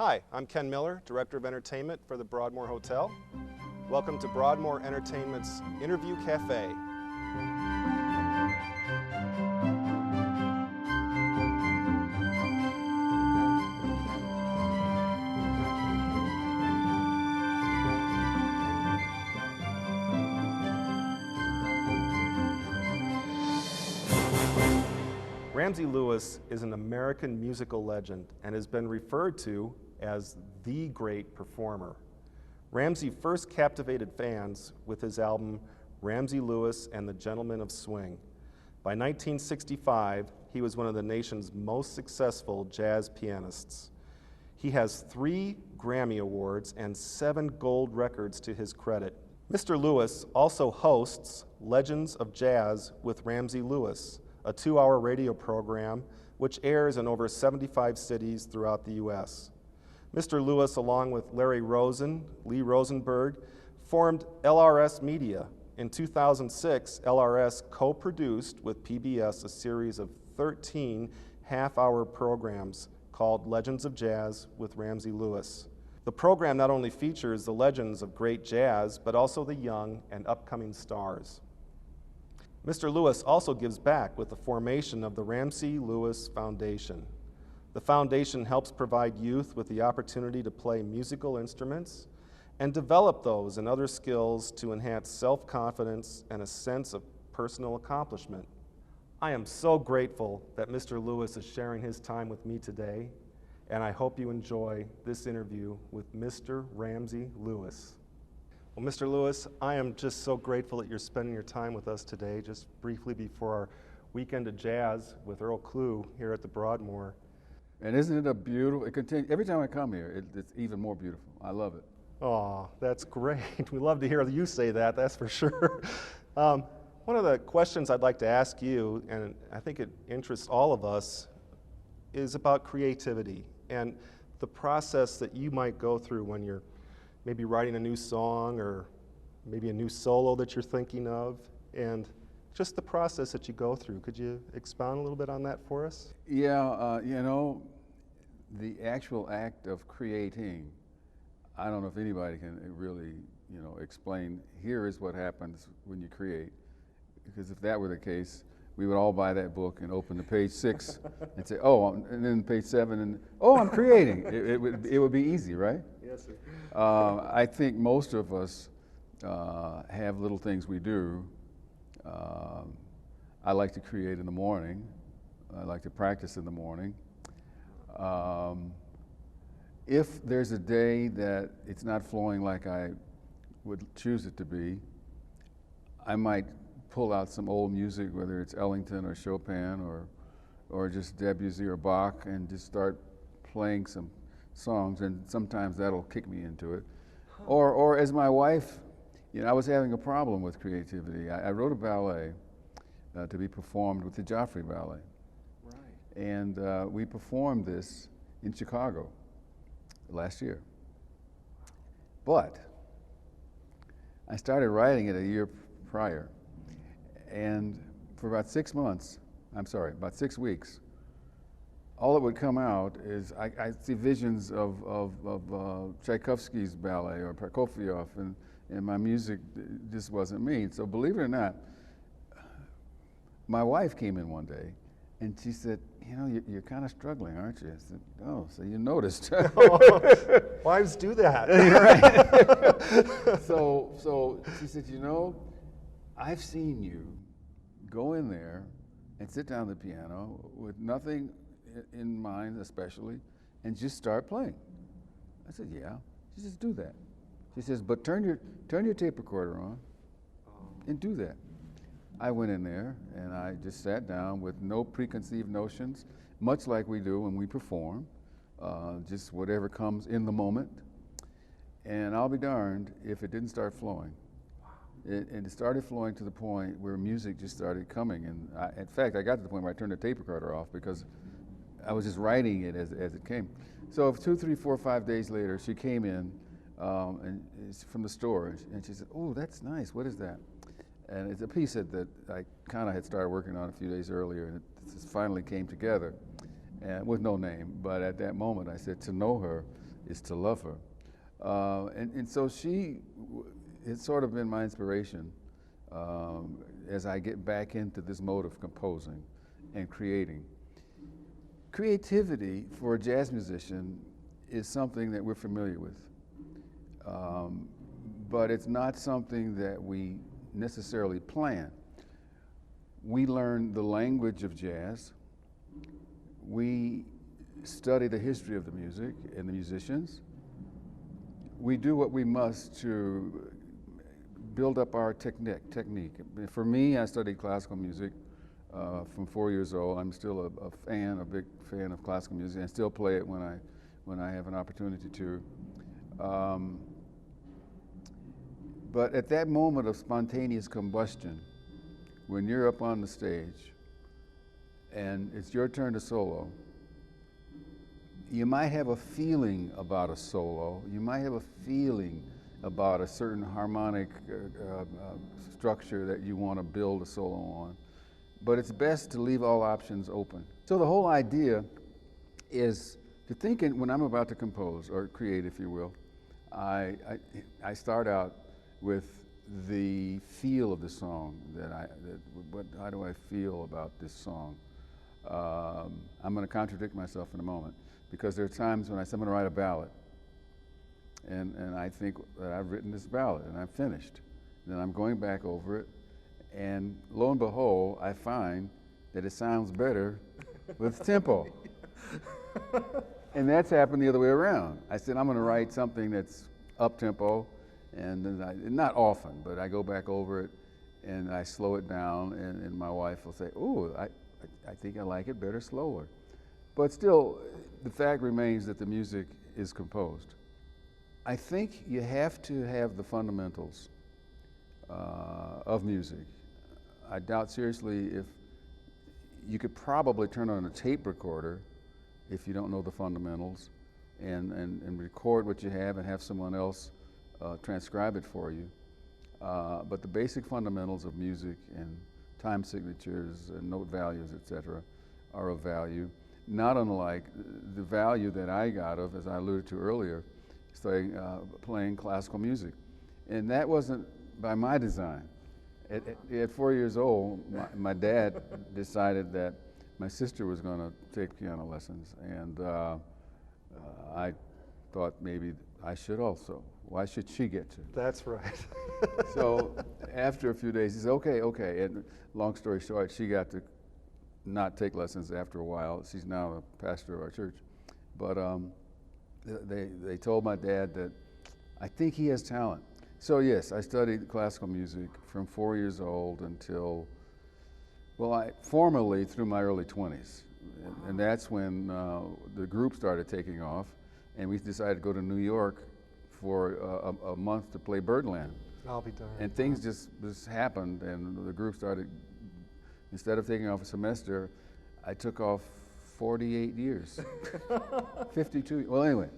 Hi, I'm Ken Miller, Director of Entertainment for the Broadmoor Hotel. Welcome to Broadmoor Entertainment's Interview Cafe. Ramsey Lewis is an American musical legend and has been referred to as the great performer. Ramsey first captivated fans with his album Ramsey Lewis and the Gentlemen of Swing. By 1965, he was one of the nation's most successful jazz pianists. He has 3 Grammy Awards and 7 gold records to his credit. Mr. Lewis also hosts Legends of Jazz with Ramsey Lewis, a 2-hour radio program which airs in over 75 cities throughout the U.S. Mr. Lewis, along with Larry Rosen, Lee Rosenberg, formed LRS Media. In 2006, LRS co-produced with PBS a series of 13 half-hour programs called Legends of Jazz with Ramsey Lewis. The program not only features the legends of great jazz, but also the young and upcoming stars. Mr. Lewis also gives back with the formation of the Ramsey Lewis Foundation. The foundation helps provide youth with the opportunity to play musical instruments and develop those and other skills to enhance self-confidence and a sense of personal accomplishment. I am so grateful that Mr. Lewis is sharing his time with me today, and I hope you enjoy this interview with Mr. Ramsey Lewis. Well, Mr. Lewis, I am just so grateful that you're spending your time with us today, just briefly before our weekend of jazz with Earl Klugh here at the Broadmoor. And isn't it a beautiful, it continues, every time I come here, it's even more beautiful. I love it. Oh, that's great. We love to hear you say that, that's for sure. One of the questions I'd like to ask you, and I think it interests all of us, is about creativity and the process that you might go through when you're maybe writing a new song or maybe a new solo that you're thinking of, and just the process that you go through. Could you expound a little bit on that for us? Yeah, you know, the actual act of creating, I don't know if anybody can really, explain, here is what happens when you create. Because if that were the case, we would all buy that book and open to page 6 and say, oh, and then page 7, and oh, I'm creating. It would be easy, right? Yes, sir. I think most of us have little things we do. I like to create in the morning. I like to practice in the morning. If there's a day that it's not flowing like I would choose it to be, I might pull out some old music, whether it's Ellington or Chopin or just Debussy or Bach, and just start playing some songs, and sometimes that'll kick me into it. Or as my wife, I was having a problem with creativity. I wrote a ballet to be performed with the Joffrey Ballet. Right. And we performed this in Chicago last year. But I started writing it a year prior. And for about 6 weeks, all that would come out is I see visions of Tchaikovsky's ballet or Prokofiev, and my music just wasn't me. So believe it or not, my wife came in one day and she said, you're kind of struggling, aren't you? I said, oh, so you noticed. Wives do that. Right. So she said, I've seen you go in there and sit down at the piano with nothing in mind especially, and just start playing. I said, yeah. She says, do that. She says, but turn your tape recorder on and do that. I went in there and I just sat down with no preconceived notions, much like we do when we perform, just whatever comes in the moment. And I'll be darned if it didn't start flowing. And it started flowing to the point where music just started coming. And in fact, I got to the point where I turned the tape recorder off because I was just writing it as it came. So 2, 3, 4, 5 days later, she came in and it's from the store, and she said, oh, that's nice. What is that? And it's a piece that I kind of had started working on a few days earlier, and it just finally came together, and with no name. But at that moment, I said, to know her, is to love her. And so it's sort of been my inspiration as I get back into this mode of composing and creating. Creativity for a jazz musician is something that we're familiar with, but it's not something that we necessarily plan. We learn the language of jazz. We study the history of the music and the musicians. We do what we must to build up our technique. For me, I studied classical music from 4 years old. I'm still a big fan of classical music, and still play it when I have an opportunity to. But at that moment of spontaneous combustion, when you're up on the stage and it's your turn to solo, you might have a feeling about a solo. You might have a feeling about a certain harmonic structure that you want to build a solo on. But it's best to leave all options open. So the whole idea is to think when I'm about to compose or create, if you will, I start out with the feel of the song. How do I feel about this song? I'm going to contradict myself in a moment, because there are times when I say I'm going to write a ballad, and I think that I've written this ballad and I'm finished. Then I'm going back over it, and lo and behold, I find that it sounds better with tempo. And that's happened the other way around. I said I'm going to write something that's up tempo, and then not often, but I go back over it and I slow it down, and my wife will say, "Oh, I think I like it better slower." But still, the fact remains that the music is composed. I think you have to have the fundamentals of music. I doubt seriously if you could probably turn on a tape recorder if you don't know the fundamentals and record what you have and have someone else transcribe it for you. But the basic fundamentals of music and time signatures and note values, etc., are of value, not unlike the value that I got of, as I alluded to earlier, playing classical music. And that wasn't by my design. At 4 years old, my dad decided that my sister was going to take piano lessons, and I thought maybe I should also. Why should she get to? That's right. So after a few days, he said, okay. And long story short, she got to not take lessons after a while. She's now a pastor of our church. But they told my dad that I think he has talent. So yes, I studied classical music from 4 years old until, formally through my early 20s. And that's when the group started taking off, and we decided to go to New York for a month to play Birdland. I'll be darned. And things just happened, and the group started, instead of taking off a semester, I took off 48 years. 52, well anyway.